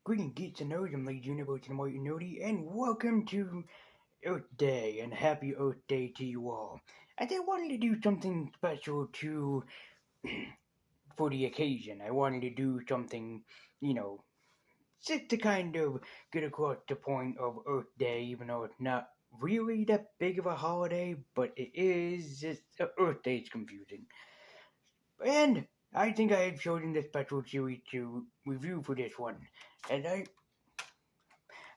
Greetings, geeks and nerds. I'm Lady Universe and White and Nerdy, and welcome to Earth Day, and happy Earth Day to you all. And I wanted to do something special for the occasion. I wanted to do something, you know, just to kind of get across the point of Earth Day, even though it's not really that big of a holiday, but it is. Earth Day is confusing. And I think I have chosen the special series to review for this one. And I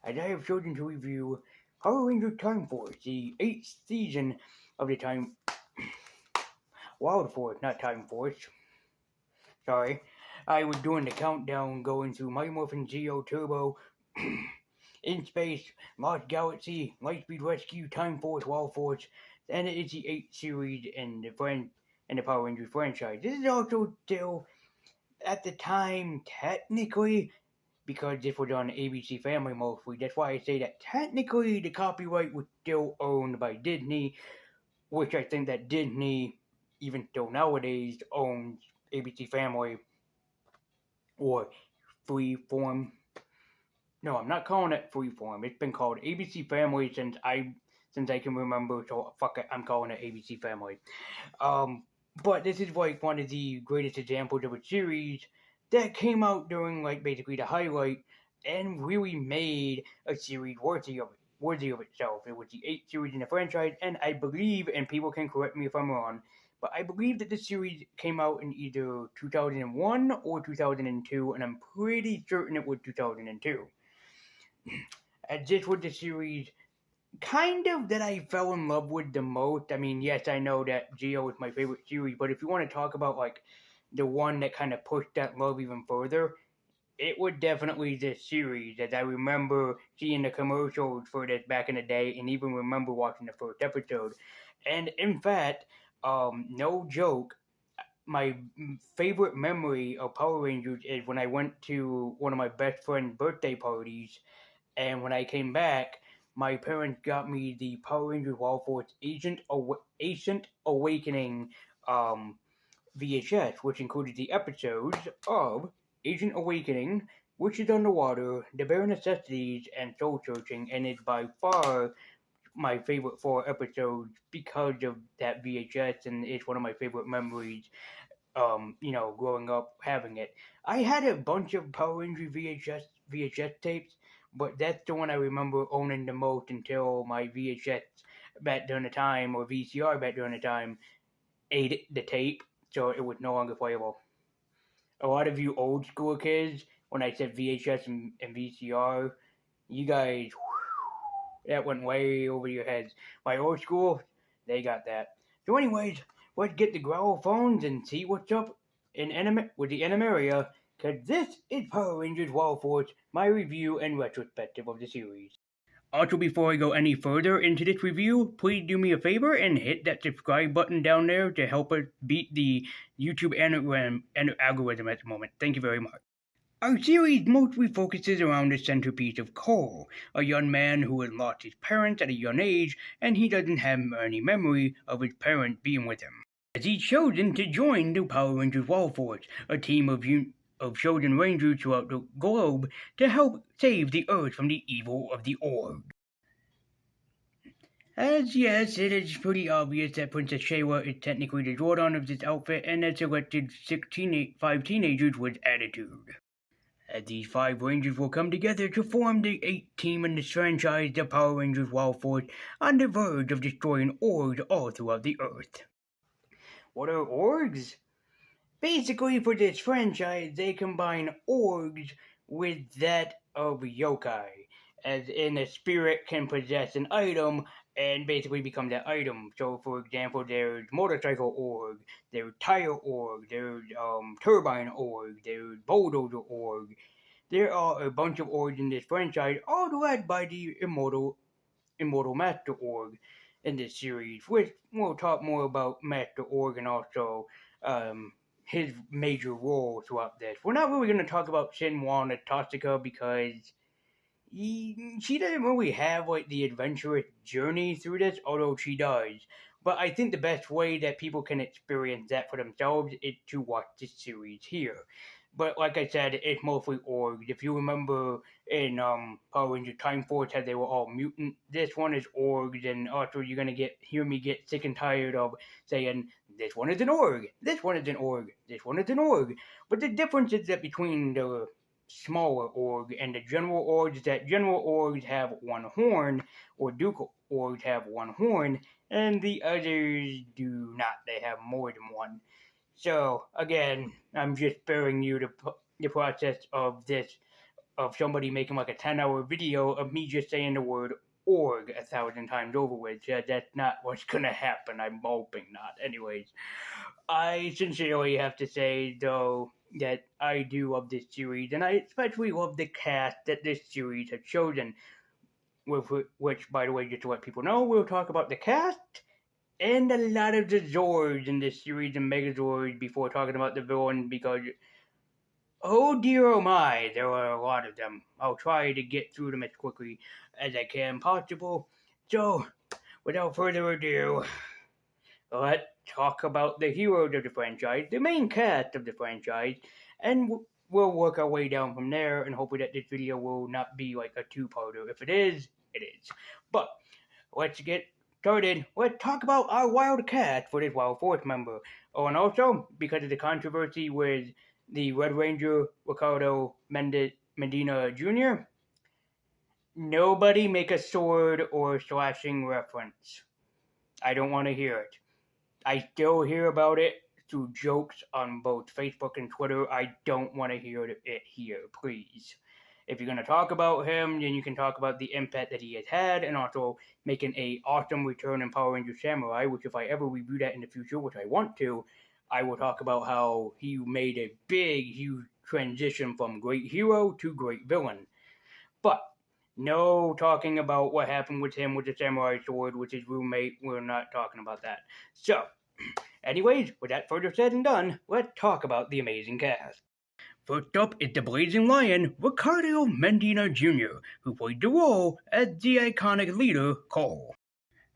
have chosen to review Power Ranger Time Force, the 8th season of the Wild Force, not Time Force. Sorry. I was doing the countdown going through Mighty Morphin Zeo Turbo, In Space, Lost Galaxy, Lightspeed Rescue, Time Force, Wild Force, and it's the 8th series in the Power Rangers franchise. This is also still, at the time, technically, because this was on ABC Family mostly. That's why I say that technically the copyright was still owned by Disney, which I think that Disney, even still nowadays, owns ABC Family or Freeform. No, I'm not calling it Freeform. It's been called ABC Family since I can remember. So fuck it, I'm calling it ABC Family. But this is like one of the greatest examples of a series that came out during like basically the highlight and really made a series worthy of itself. It was the 8th series in the franchise, and I believe, and people can correct me if I'm wrong, but I believe that this series came out in either 2001 or 2002, and I'm pretty certain it was 2002. And this was the series kind of that I fell in love with the most. I mean, yes, I know that Geo is my favorite series, but if you want to talk about like the one that kind of pushed that love even further, it was definitely this series. As I remember seeing the commercials for this back in the day, and even remember watching the first episode. And in fact, no joke, my favorite memory of Power Rangers is when I went to one of my best friend's birthday parties, and when I came back, my parents got me the Power Rangers Wild Force Agent Awakening VHS, which included the episodes of Agent Awakening, Witches Underwater, The Bare Necessities, and Soul Searching, and it's by far my favorite 4 episodes because of that VHS, and it's one of my favorite memories. Growing up having it, I had a bunch of Power Ranger VHS tapes, but that's the one I remember owning the most until my VHS back during the time, or VCR back during the time, ate the tape, so it was no longer playable. A lot of you old school kids, when I said VHS and VCR, you guys, that went way over your heads. My old school, they got that. So, anyways, let's get the growl phones and see what's up with the Animaria, because this is Power Rangers Wild Force, my review and retrospective of the series. Also, before I go any further into this review, please do me a favor and hit that subscribe button down there to help us beat the YouTube algorithm at the moment. Thank you very much. Our series mostly focuses around the centerpiece of Cole, a young man who had lost his parents at a young age, and he doesn't have any memory of his parents being with him. As he's chosen to join the Power Rangers Wild Force, a team of chosen rangers throughout the globe to help save the Earth from the evil of the Org. As yes, it is pretty obvious that Princess Shayla is technically the Zordon of this outfit, and that selected 5 teenagers with attitude. As these 5 Rangers will come together to form the 8th team in this franchise, the Power Rangers Wild Force, on the verge of destroying Orgs all throughout the Earth. What are Orgs? Basically, for this franchise, they combine Orgs with that of yokai, as in a spirit can possess an item and basically become that item. So, for example, there's Motorcycle Org, there's Tire Org, there's Turbine Org, there's Bulldozer Org. There are a bunch of orgs in this franchise, all led by the Immortal Master Org in this series, which we'll talk more about Master Org and also his major role throughout this. We're not really going to talk about Shinwa Natasika because she doesn't really have like the adventurous journey through this, although she does. But I think the best way that people can experience that for themselves is to watch this series here. But like I said, it's mostly orgs. If you remember in Power Ranger Time Force, how they were all mutant, this one is orgs, and also you're gonna hear me get sick and tired of saying this one is an org, this one is an org, this one is an org. But the difference is that between the smaller org and the general orgs, that general orgs have one horn, or Duke orgs have one horn, and the others do not. They have more than one. So again, I'm just sparing you the process of this, of somebody making like a 10-hour video of me just saying the word org 1,000 times over with. That's not what's gonna happen. I'm hoping not. Anyways, I sincerely have to say though that I do love this series, and I especially love the cast that this series has chosen. Which, by the way, just to let people know, we'll talk about the cast and a lot of the Zords in this series and Megazords before talking about the villains, because oh dear oh my, there are a lot of them. I'll try to get through them as quickly as I can possible. So, without further ado, let's talk about the heroes of the franchise, the main cast of the franchise, and we'll work our way down from there, and hopefully that this video will not be like a two-parter. If it is, it is. But let's get started. Let's talk about our Wild Cat for this Wild Force member. Oh, and also, because of the controversy with the Red Ranger Ricardo Medina Jr., nobody make a sword or slashing reference. I don't want to hear it. I still hear about it through jokes on both Facebook and Twitter. I don't want to hear it here, please. If you're going to talk about him, then you can talk about the impact that he has had, and also making an awesome return in Power Ranger Samurai, which if I ever review that in the future, which I want to, I will talk about how he made a big, huge transition from great hero to great villain. But no talking about what happened with him with the samurai sword with his roommate. We're not talking about that. So, anyways, with that further said and done, let's talk about the amazing cast. First up is the Blazing Lion, Ricardo Medina Jr., who played the role as the iconic leader, Cole.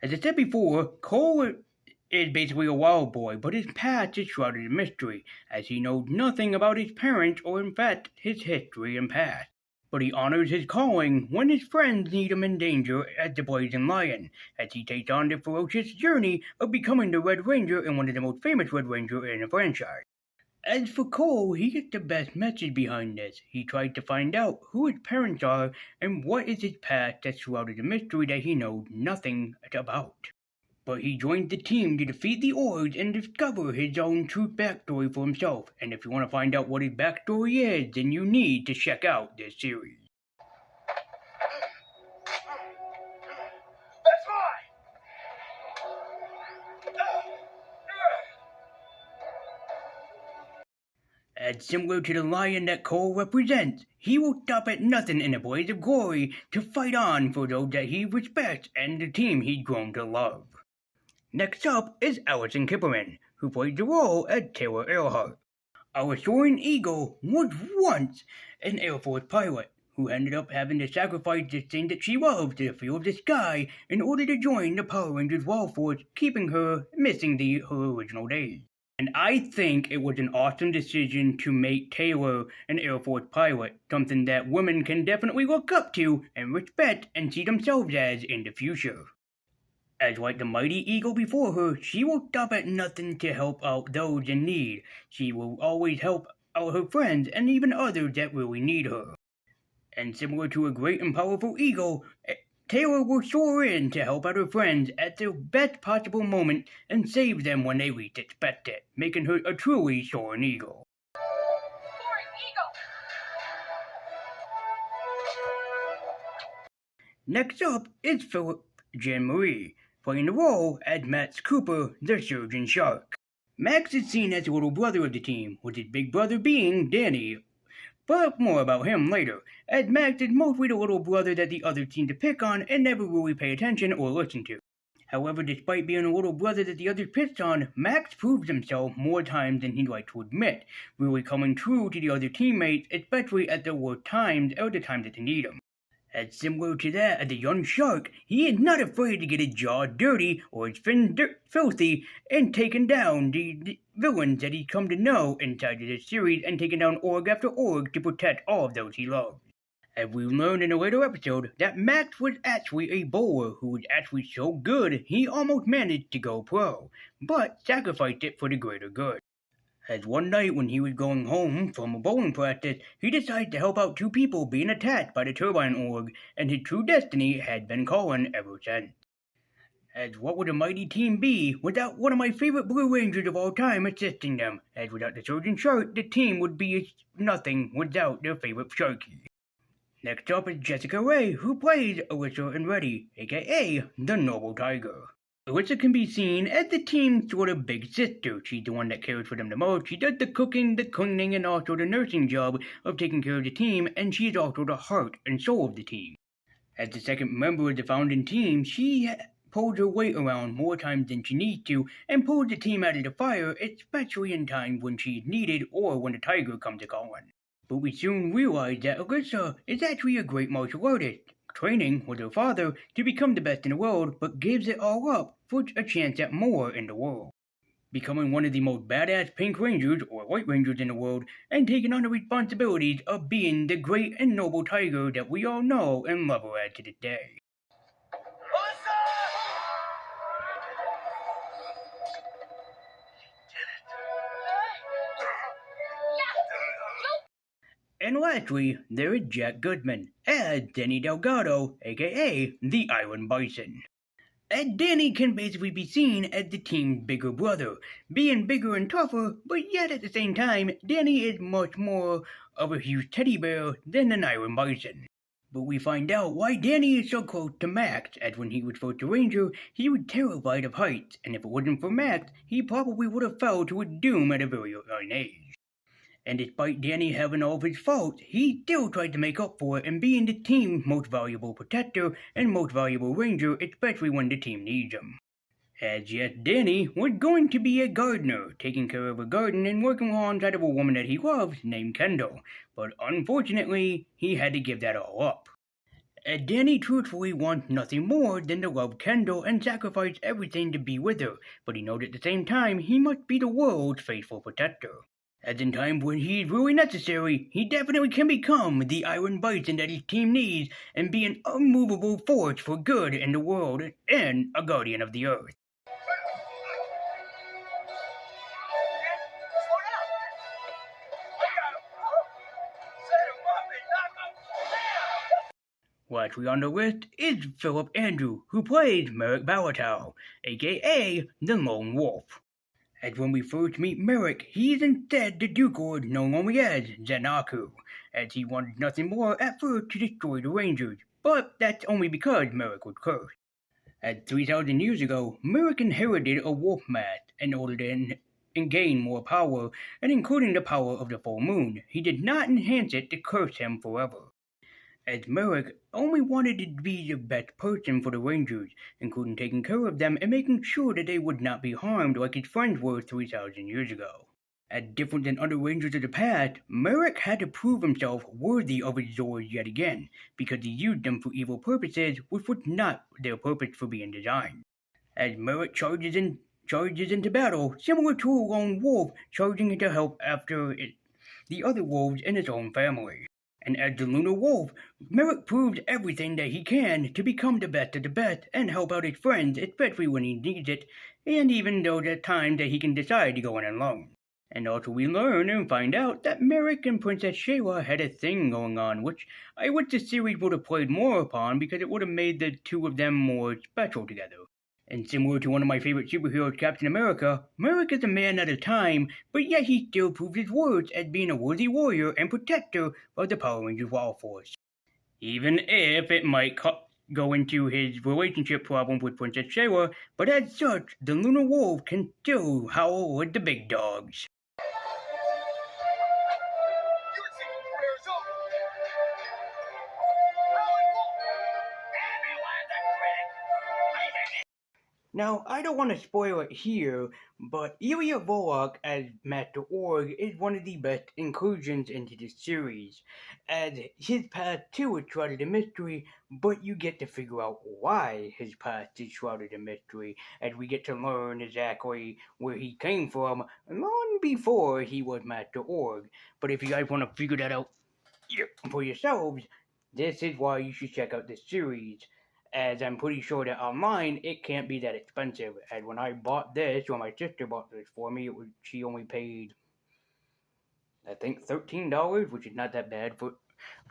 As I said before, Cole is basically a wild boy, but his past is shrouded in mystery, as he knows nothing about his parents or, in fact, his history and past. But he honors his calling when his friends need him in danger as the Blazing Lion, as he takes on the ferocious journey of becoming the Red Ranger and one of the most famous Red Rangers in the franchise. As for Cole, he gets the best message behind this. He tries to find out who his parents are and what is his past that's shrouded in mystery that he knows nothing about. But he joins the team to defeat the Orgs and discover his own true backstory for himself. And if you want to find out what his backstory is, then you need to check out this series. That's mine! As similar to the lion that Cole represents, he will stop at nothing in a blaze of glory to fight on for those that he respects and the team he's grown to love. Next up is Allison Kipperman, who plays the role as Taylor Earhart. Our soaring eagle was once an Air Force pilot who ended up having to sacrifice the thing that she loved to the feel of the sky in order to join the Power Rangers Wild Force, keeping her missing her original days. And I think it was an awesome decision to make Taylor an Air Force pilot, something that women can definitely look up to and respect and see themselves as in the future. As like the mighty eagle before her, she will stop at nothing to help out those in need. She will always help out her friends and even others that really need her. And similar to a great and powerful eagle, Taylor will soar in to help out her friends at their best possible moment and save them when they least expect it, making her a truly soaring eagle. Soaring eagle! Next up is Philip Jean-Marie, playing the role as Max Cooper, the Surgeon Shark. Max is seen as the little brother of the team, with his big brother being Danny. But more about him later, as Max is mostly the little brother that the others seem to pick on and never really pay attention or listen to. However, despite being a little brother that the others picked on, Max proves himself more times than he'd like to admit, really coming true to the other teammates, especially at their worst times or the times that they need him. As similar to that of the young shark, he is not afraid to get his jaw dirty or his fins filthy and taking down the villains that he's come to know inside of this series and taking down org after org to protect all of those he loves. As we learned in a later episode, that Max was actually a bowler who was actually so good he almost managed to go pro, but sacrificed it for the greater good. As one night when he was going home from a bowling practice, he decided to help out two people being attacked by the Turbine Org, and his true destiny had been calling ever since. As what would a mighty team be without one of my favorite Blue Rangers of all time assisting them? As without the Surgeon Shark, the team would be nothing without their favorite Sharky. Next up is Jessica Ray, who plays Alyssa Andretti, aka the Noble Tiger. Alyssa can be seen as the team's sort of big sister. She's the one that cares for them the most. She does the cooking, the cleaning, and also the nursing job of taking care of the team, and she is also the heart and soul of the team. As the second member of the founding team, she pulls her weight around more times than she needs to, and pulls the team out of the fire, especially in times when she is needed or when the tiger comes a-calling. But we soon realize that Alyssa is actually a great martial artist, training with her father to become the best in the world, but gives it all up for a chance at more in the world. Becoming one of the most badass Pink Rangers or White Rangers in the world, and taking on the responsibilities of being the great and noble tiger that we all know and love her as to this day. And lastly, there is Jack Goodman as Danny Delgado, aka the Iron Bison. And Danny can basically be seen as the team's bigger brother, being bigger and tougher, but yet at the same time, Danny is much more of a huge teddy bear than an Iron Bison. But we find out why Danny is so close to Max, as when he was first a Ranger, he was terrified of heights, and if it wasn't for Max, he probably would have fell to his doom at a very young age. And despite Danny having all of his faults, he still tried to make up for it and being the team's most valuable protector and most valuable ranger, especially when the team needs him. As yet, Danny was going to be a gardener, taking care of a garden and working alongside of a woman that he loves named Kendall, but unfortunately, he had to give that all up. And Danny truthfully wants nothing more than to love Kendall and sacrifice everything to be with her, but he knows at the same time he must be the world's faithful protector. As in times when he is really necessary, he definitely can become the Iron Bison that his team needs and be an unmovable force for good in the world and a guardian of the earth. Lastly on the list is Philip Andrew, who plays Merrick Balatow, aka the Lone Wolf. As when we first meet Merrick, he is instead the Duke Lord known only as Zenaku, as he wanted nothing more at first to destroy the Rangers, but that's only because Merrick was cursed. As 3,000 years ago, Merrick inherited a wolf mask in order to gain more power, and including the power of the full moon. He did not enhance it to curse him forever. As Merrick only wanted to be the best person for the Rangers, including taking care of them and making sure that they would not be harmed like his friends were 3,000 years ago. As different than other Rangers of the past, Merrick had to prove himself worthy of his Zords yet again, because he used them for evil purposes which was not their purpose for being designed. As Merrick charges into battle, similar to a lone wolf charging to help after the other wolves in his own family. And as the Lunar Wolf, Merrick proves everything that he can to become the best of the best and help out his friends, especially when he needs it, and even though there's times that he can decide to go in alone. And also we learn and find out that Merrick and Princess Shayla had a thing going on, which I wish the series would have played more upon because it would have made the two of them more special together. And similar to one of my favorite superheroes, Captain America, Merrick is a man at a time, but yet he still proves his worth as being a worthy warrior and protector of the Power Rangers Wild Force. Even if it might go into his relationship problem with Princess Shayla, but as such, the Lunar Wolf can still howl with the big dogs. Now, I don't want to spoil it here, but Ilya Volok as Master Org is one of the best inclusions into the series, as his past too is shrouded in mystery, but you get to figure out why his past is shrouded in mystery, as we get to learn exactly where he came from long before he was Master Org. But if you guys want to figure that out for yourselves, this is why you should check out this series. As I'm pretty sure that online it can't be that expensive. And when I bought this, or my sister bought this for me, she only paid I think $13, which is not that bad for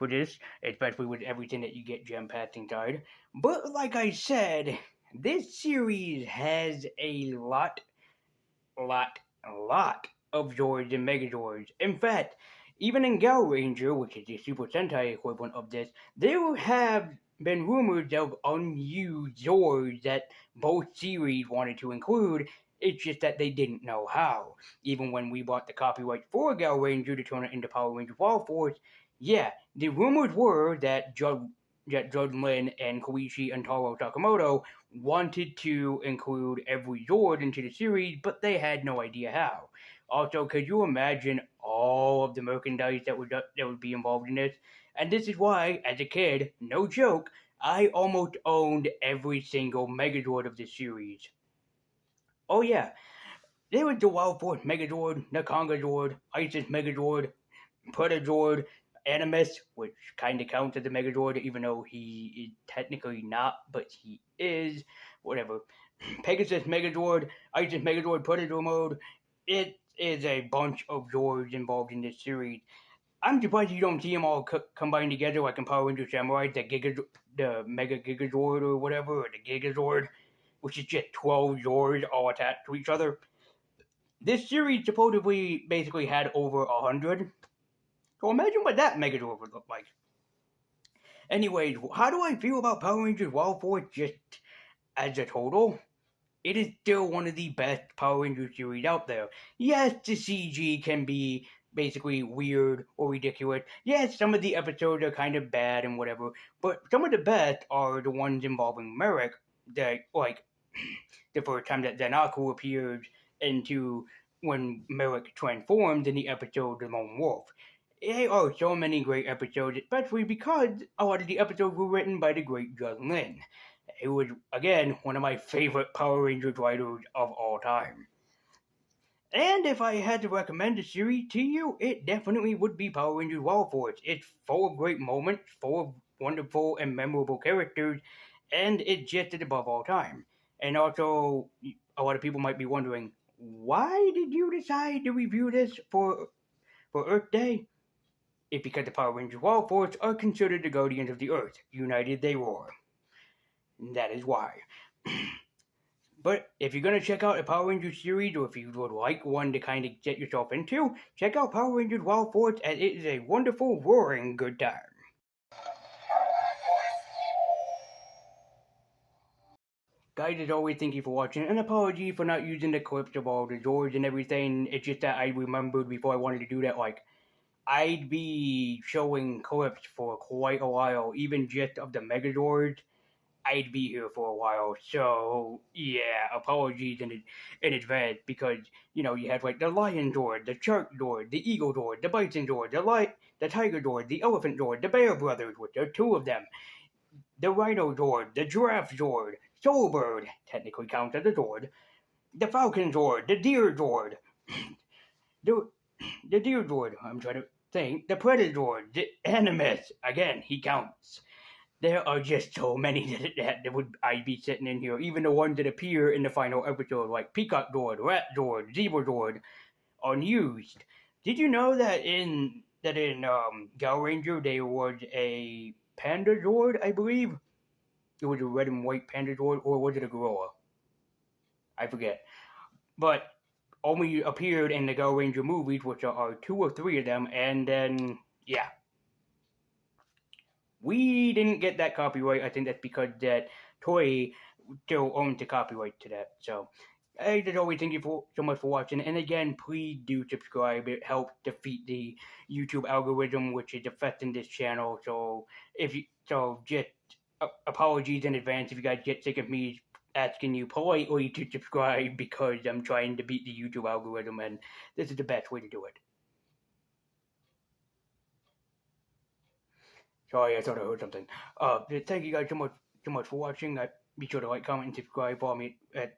this, especially with everything that you get jam packed inside. But like I said, this series has a lot of Zords and Megazords. In fact, even in Gal Ranger, which is the Super Sentai equivalent of this, there have been rumors of unused Zords that both series wanted to include. It's just that they didn't know how. Even when we bought the copyright for Gal Ranger to turn it into Power Rangers Wild Force, yeah, the rumors were that Judge Lin and Koichi and Taro Sakamoto wanted to include every Zord into the series, but they had no idea how. Also, could you imagine all of the merchandise that would be involved in this? And this is why, as a kid, no joke, I almost owned every single Megazord of the series. Oh yeah, there was the Wild Force Megazord, Nakanga Zord, Isis Megazord, Predator, Animus, which kind of counts as a Megazord, even though he is technically not, but he is. Whatever. Pegasus Megazord, Isis Megazord, Predator mode. It is a bunch of Zords involved in this series. I'm surprised you don't see them all combined together like in Power Ranger Samurai, the Mega Gigazord or whatever, or the Gigazord, which is just 12 Zords all attached to each other. This series supposedly basically had over 100. So imagine what that Megazord would look like. Anyways, how do I feel about Power Rangers Wild Force just as a total? It is still one of the best Power Rangers series out there. Yes, the CG can be basically weird or ridiculous. Yes, some of the episodes are kind of bad and whatever, but some of the best are the ones involving Merrick, that, like, the first time that Zanaku appears into when Merrick transforms in the episode The Lone Wolf. There are so many great episodes, especially because a lot of the episodes were written by the great Judge Lin. It was, again, one of my favorite Power Rangers writers of all time. And if I had to recommend a series to you, it definitely would be Power Rangers Wild Force. It's full of great moments, full of wonderful and memorable characters, and it just is above all time. And also, a lot of people might be wondering, why did you decide to review this for Earth Day? It's because the Power Rangers Wild Force are considered the guardians of the Earth. United they roar. That is why. But if you're going to check out a Power Rangers series, or if you would like one to kind of get yourself into, check out Power Rangers Wild Force, as it is a wonderful, roaring good time. Guys, as always, thank you for watching. An apology for not using the clips of all the Zords and everything. It's just that I remembered before I wanted to do that, like, I'd be showing clips for quite a while, even just of the Megazords. I'd be here for a while, so yeah, apologies in advance, because, you know, you have like the Lion Zord, the Shark Zord, the Eagle Zord, the Bison Zord, the Tiger Zord, the Elephant Zord, the Bear Brothers, which are two of them, the Rhino Zord, the Giraffe Zord, Soulbird, technically counts as a Zord, the Falcon Zord, the Deer Zord, the Deer Zord, I'm trying to think, the Predator Zord, the Animus, again, he counts. There are just so many that would I'd be sitting in here. Even the ones that appear in the final episode, like Peacock Zord, Rat Zord, Zebra Zord, unused. Did you know that in Gal Ranger there was a Panda Zord? I believe it was a red and white Panda Zord, or was it a gorilla? I forget. But only appeared in the Gal Ranger movies, which are 2 or 3 of them, and then yeah. We didn't get that copyright. I think that's because that Toei still owns the copyright to that. So, as always, thank you so much for watching. And again, please do subscribe. It helps defeat the YouTube algorithm, which is affecting this channel. So, just apologies in advance if you guys get sick of me asking you politely to subscribe because I'm trying to beat the YouTube algorithm, and this is the best way to do it. Sorry, I thought I heard something. Thank you guys so much for watching. Be sure to like, comment, and subscribe. Follow me at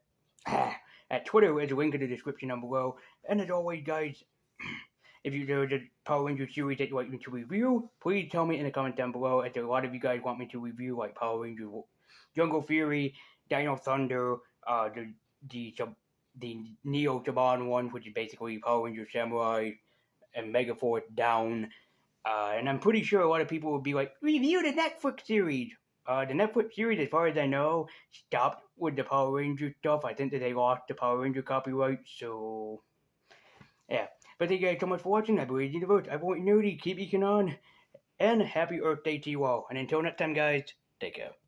at Twitter. There's a link in the description down below. And as always, guys, if there's a Power Ranger series that you'd like me to review, please tell me in the comments down below. As a lot of you guys want me to review, like Power Ranger Jungle Fury, Dino Thunder, the Neo Saban ones, which is basically Power Ranger Samurai, and Megaforce Down. And I'm pretty sure a lot of people will be like, review the Netflix series. The Netflix series, as far as I know, stopped with the Power Ranger stuff. I think that they lost the Power Ranger copyright, so yeah. But thank you guys so much for watching. I believe in the vote. I want nerdy. Keep eking on. And happy Earth Day to you all. And until next time, guys, take care.